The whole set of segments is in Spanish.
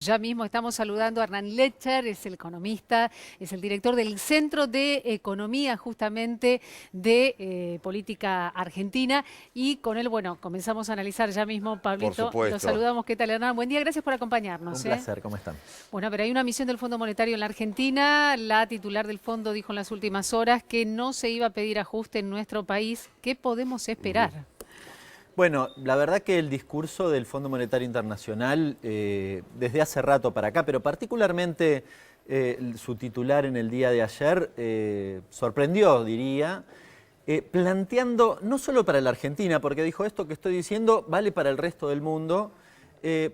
Ya mismo estamos saludando a Hernán Lecher, es el economista, es el director del Centro de Economía justamente de Política Argentina. Y con él, bueno, comenzamos a analizar ya mismo, Por Pablito. Los supuesto. saludamos. ¿Qué tal, Hernán? Buen día, gracias por acompañarnos. Un placer, ¿cómo están? Bueno, pero hay una misión del Fondo Monetario en la Argentina. La titular del fondo dijo en las últimas horas que no se iba a pedir ajuste en nuestro país. ¿Qué podemos esperar? Bueno, la verdad que el discurso del Fondo Monetario Internacional desde hace rato para acá, pero particularmente su titular en el día de ayer sorprendió, diría, planteando, no solo para la Argentina, porque dijo esto que estoy diciendo vale para el resto del mundo,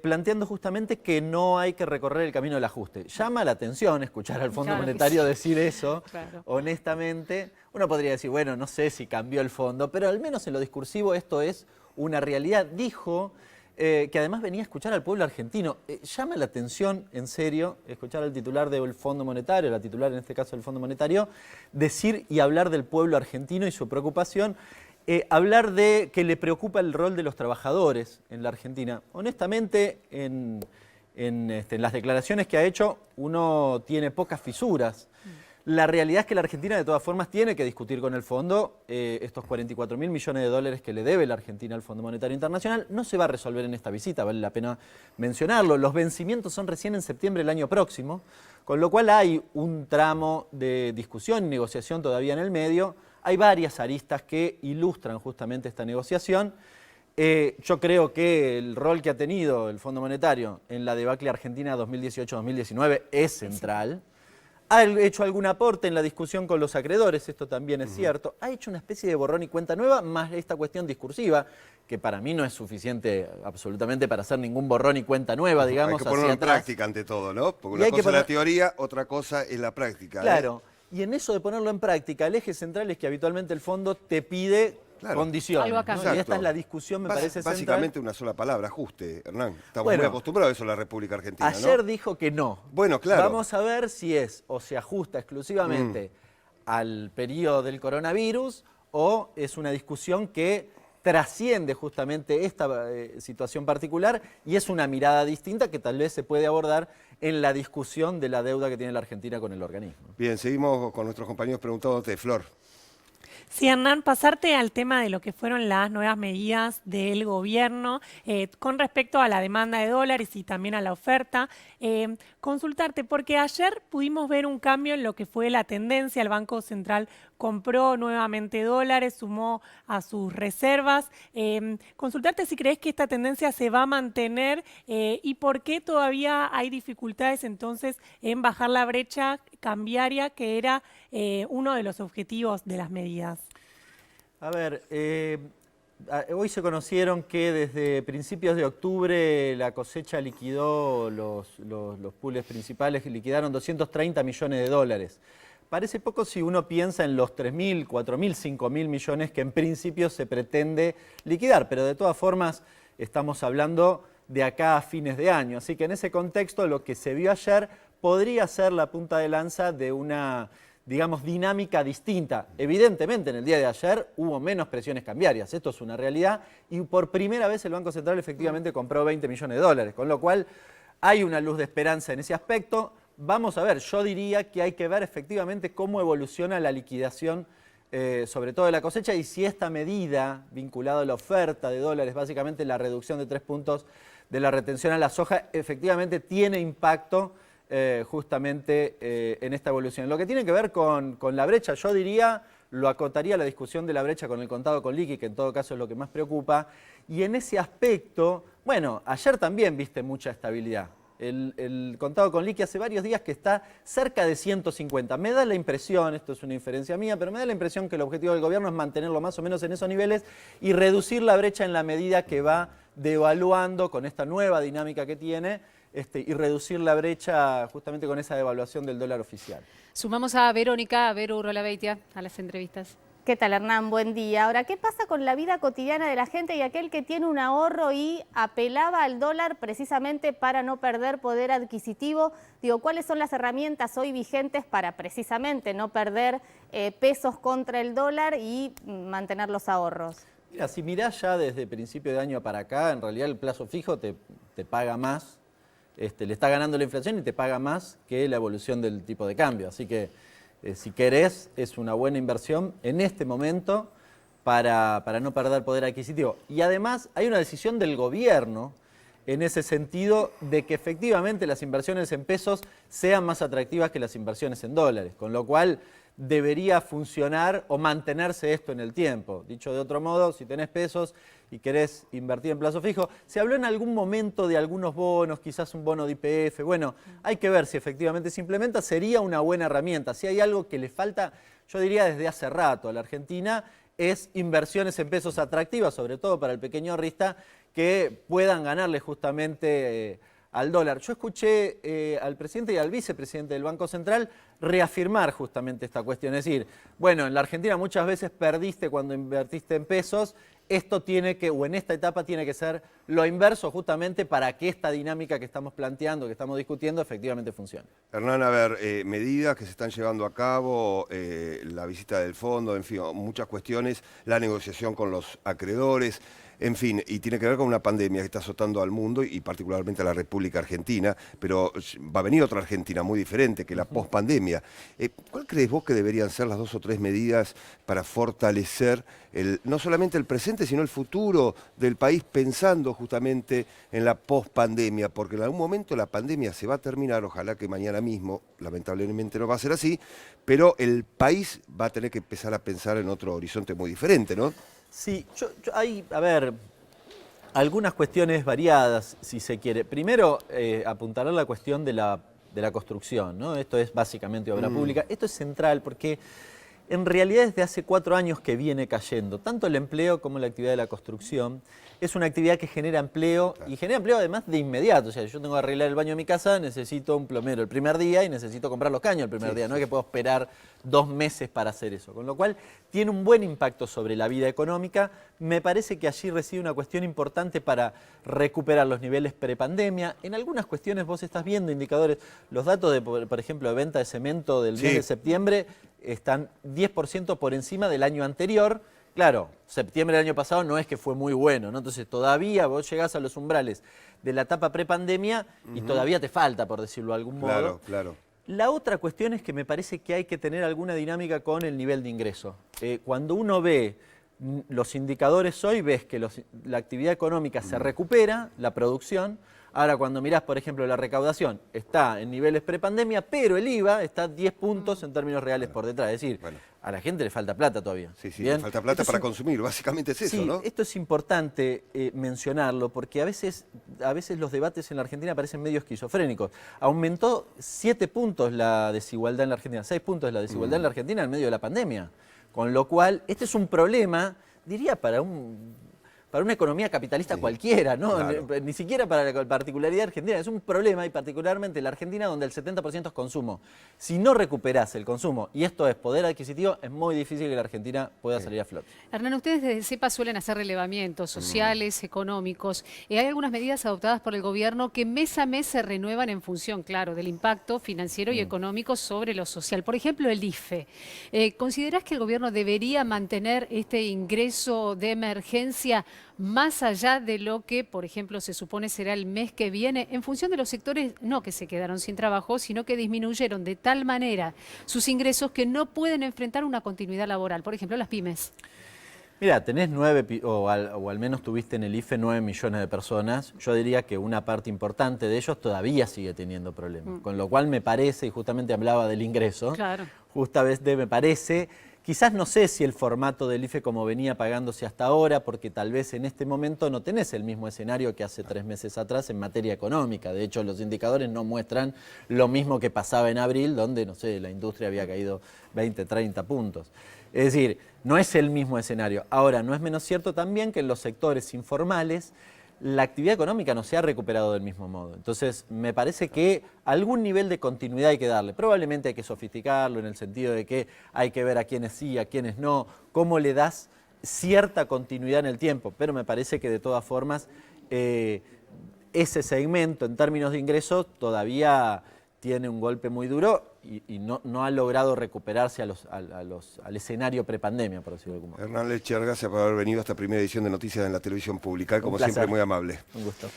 planteando justamente que no hay que recorrer el camino del ajuste. Llama la atención escuchar al Fondo Monetario decir eso, honestamente. Uno podría decir, bueno, no sé si cambió el fondo, pero al menos en lo discursivo esto es una realidad. Dijo que además venía a escuchar al pueblo argentino. Llama la atención, en serio, escuchar al titular del Fondo Monetario, la titular en este caso del Fondo Monetario, decir y hablar del pueblo argentino y su preocupación. Hablar de que le preocupa el rol de los trabajadores en la Argentina. Honestamente, en las declaraciones que ha hecho, uno tiene pocas fisuras. La realidad es que la Argentina, de todas formas, tiene que discutir con el fondo estos 44.000 millones de dólares que le debe la Argentina al Fondo Monetario Internacional. No se va a resolver en esta visita, vale la pena mencionarlo. Los vencimientos son recién en septiembre del año próximo, con lo cual hay un tramo de discusión y negociación todavía en el medio. Hay varias aristas que ilustran justamente esta negociación. Yo creo que el rol que ha tenido el Fondo Monetario en la debacle argentina 2018-2019 es central. Ha hecho algún aporte en la discusión con los acreedores, esto también es cierto. Ha hecho una especie de borrón y cuenta nueva, más esta cuestión discursiva, que para mí no es suficiente absolutamente para hacer ningún borrón y cuenta nueva, digamos, hay que ponerlo en práctica ante todo, ¿no? Porque una cosa es la teoría, otra cosa es la práctica. Claro, y en eso de ponerlo en práctica, el eje central es que habitualmente el fondo te pide condiciones. Algo a cambio. ¿No? Y esta es la discusión, me parece central. Básicamente una sola palabra, ajuste, Hernán. Estamos muy acostumbrados a eso en la República Argentina, ayer ¿no? dijo que no. Bueno, claro. Vamos a ver si es o se ajusta exclusivamente al periodo del coronavirus o es una discusión que trasciende justamente esta situación particular y es una mirada distinta que tal vez se puede abordar en la discusión de la deuda que tiene la Argentina con el organismo. Bien, seguimos con nuestros compañeros preguntándote, Flor. Sí, Hernán, pasarte al tema de lo que fueron las nuevas medidas del gobierno con respecto a la demanda de dólares y también a la oferta. Consultarte, porque ayer pudimos ver un cambio en lo que fue la tendencia. El Banco Central compró nuevamente dólares, sumó a sus reservas. Consultarte si crees que esta tendencia se va a mantener y por qué todavía hay dificultades entonces en bajar la brecha cambiaria, que era uno de los objetivos de las medidas. A ver, hoy se conocieron que desde principios de octubre la cosecha liquidó, los pools principales liquidaron 230 millones de dólares. Parece poco si uno piensa en los 3.000, 4.000, 5.000 millones que en principio se pretende liquidar, pero de todas formas estamos hablando de acá a fines de año. Así que en ese contexto lo que se vio ayer podría ser la punta de lanza de una, digamos, dinámica distinta. Evidentemente en el día de ayer hubo menos presiones cambiarias, esto es una realidad, y por primera vez el Banco Central efectivamente compró 20 millones de dólares, con lo cual hay una luz de esperanza en ese aspecto. Vamos a ver, yo diría que hay que ver efectivamente cómo evoluciona la liquidación, sobre todo de la cosecha, y si esta medida vinculada a la oferta de dólares, básicamente la reducción de 3 puntos de la retención a la soja, efectivamente tiene impacto justamente en esta evolución. Lo que tiene que ver con la brecha, yo diría, lo acotaría la discusión de la brecha con el contado con liqui, que en todo caso es lo que más preocupa, y en ese aspecto, bueno, ayer también viste mucha estabilidad. El contado con liqui hace varios días que está cerca de 150. Me da la impresión, esto es una inferencia mía, pero me da la impresión que el objetivo del gobierno es mantenerlo más o menos en esos niveles y reducir la brecha en la medida que va devaluando con esta nueva dinámica que tiene y reducir la brecha justamente con esa devaluación del dólar oficial. Sumamos a Verónica, a Vero Urrolabeitia, a las entrevistas. ¿Qué tal, Hernán? Buen día. Ahora, ¿qué pasa con la vida cotidiana de la gente y aquel que tiene un ahorro y apelaba al dólar precisamente para no perder poder adquisitivo? Digo, ¿cuáles son las herramientas hoy vigentes para precisamente no perder pesos contra el dólar y mantener los ahorros? Mira, si mirás ya desde principio de año para acá, en realidad el plazo fijo te paga más le está ganando la inflación y te paga más que la evolución del tipo de cambio. Así que si querés, es una buena inversión en este momento para no perder poder adquisitivo. Y además hay una decisión del gobierno en ese sentido de que efectivamente las inversiones en pesos sean más atractivas que las inversiones en dólares, con lo cual debería funcionar o mantenerse esto en el tiempo. Dicho de otro modo, si tenés pesos y querés invertir en plazo fijo, se habló en algún momento de algunos bonos, quizás un bono de YPF, bueno, hay que ver si efectivamente se implementa, sería una buena herramienta. Si hay algo que le falta, yo diría desde hace rato a la Argentina, es inversiones en pesos atractivas, sobre todo para el pequeño ahorrista, que puedan ganarle justamente al dólar. Yo escuché al presidente y al vicepresidente del Banco Central reafirmar justamente esta cuestión. Es decir, bueno, en la Argentina muchas veces perdiste cuando invertiste en pesos, esto tiene que, o en esta etapa tiene que ser lo inverso justamente para que esta dinámica que estamos planteando, que estamos discutiendo, efectivamente funcione. Hernán, a ver, medidas que se están llevando a cabo, la visita del fondo, en fin, muchas cuestiones, la negociación con los acreedores, en fin, y tiene que ver con una pandemia que está azotando al mundo y particularmente a la República Argentina, pero va a venir otra Argentina muy diferente que la pospandemia. ¿Cuál crees vos que deberían ser las 2 o 3 medidas para fortalecer no solamente el presente, sino el futuro del país, pensando justamente en la pospandemia? Porque en algún momento la pandemia se va a terminar, ojalá que mañana mismo, lamentablemente no va a ser así, pero el país va a tener que empezar a pensar en otro horizonte muy diferente, ¿no? Sí, hay, a ver, algunas cuestiones variadas, si se quiere. Primero, apuntalar la cuestión de la construcción, ¿no? Esto es básicamente obra pública. Esto es central porque en realidad desde hace 4 años que viene cayendo. Tanto el empleo como la actividad de la construcción es una actividad que genera empleo y genera empleo además de inmediato. O sea, yo tengo que arreglar el baño de mi casa, necesito un plomero el primer día y necesito comprar los caños el primer día. No es que puedo esperar 2 meses para hacer eso. Con lo cual tiene un buen impacto sobre la vida económica. Me parece que allí reside una cuestión importante para recuperar los niveles prepandemia. En algunas cuestiones vos estás viendo indicadores. Los datos, de, por ejemplo, de venta de cemento del mes de septiembre están 10% por encima del año anterior. Claro, septiembre del año pasado no es que fue muy bueno, ¿no? Entonces todavía vos llegás a los umbrales de la etapa prepandemia y todavía te falta, por decirlo de algún modo. Claro. La otra cuestión es que me parece que hay que tener alguna dinámica con el nivel de ingreso. Cuando uno ve los indicadores hoy, ves que la actividad económica se recupera, la producción. Ahora, cuando mirás, por ejemplo, la recaudación, está en niveles prepandemia, pero el IVA está 10 puntos en términos reales por detrás. Es decir, a la gente le falta plata todavía. Sí, le falta plata para consumir, básicamente es eso, ¿no? Esto es importante mencionarlo, porque a veces los debates en la Argentina parecen medio esquizofrénicos. Aumentó 7 puntos la desigualdad en la Argentina, 6 puntos la desigualdad en la Argentina en medio de la pandemia. Con lo cual, este es un problema, diría, para una economía capitalista cualquiera, ¿no? Claro. Ni siquiera para la particularidad argentina. Es un problema, y particularmente en la Argentina, donde el 70% es consumo. Si no recuperás el consumo, y esto es poder adquisitivo, es muy difícil que la Argentina pueda salir a flote. Hernán, ustedes desde CEPA suelen hacer relevamientos sociales, económicos. Hay algunas medidas adoptadas por el gobierno que mes a mes se renuevan en función, claro, del impacto financiero y económico sobre lo social. Por ejemplo, el IFE. ¿Considerás que el gobierno debería mantener este ingreso de emergencia más allá de lo que, por ejemplo, se supone será el mes que viene, en función de los sectores no que se quedaron sin trabajo, sino que disminuyeron de tal manera sus ingresos que no pueden enfrentar una continuidad laboral? Por ejemplo, las pymes. Mira, tenés 9, o al menos tuviste en el IFE 9 millones de personas. Yo diría que una parte importante de ellos todavía sigue teniendo problemas. Con lo cual me parece, y justamente hablaba del ingreso, Claro. justamente me parece, quizás no sé si el formato del IFE como venía pagándose hasta ahora, porque tal vez en este momento no tenés el mismo escenario que hace 3 meses atrás en materia económica. De hecho, los indicadores no muestran lo mismo que pasaba en abril, donde, no sé, la industria había caído 20, 30 puntos. Es decir, no es el mismo escenario. Ahora, no es menos cierto también que en los sectores informales la actividad económica no se ha recuperado del mismo modo. Entonces, me parece que algún nivel de continuidad hay que darle. Probablemente hay que sofisticarlo en el sentido de que hay que ver a quiénes sí, a quiénes no, cómo le das cierta continuidad en el tiempo. Pero me parece que de todas formas ese segmento en términos de ingresos todavía tiene un golpe muy duro y no ha logrado recuperarse al escenario prepandemia, por decirlo de algún modo. Hernán Lecher, gracias por haber venido a esta primera edición de Noticias en la Televisión Pública, como siempre muy amable. Un gusto.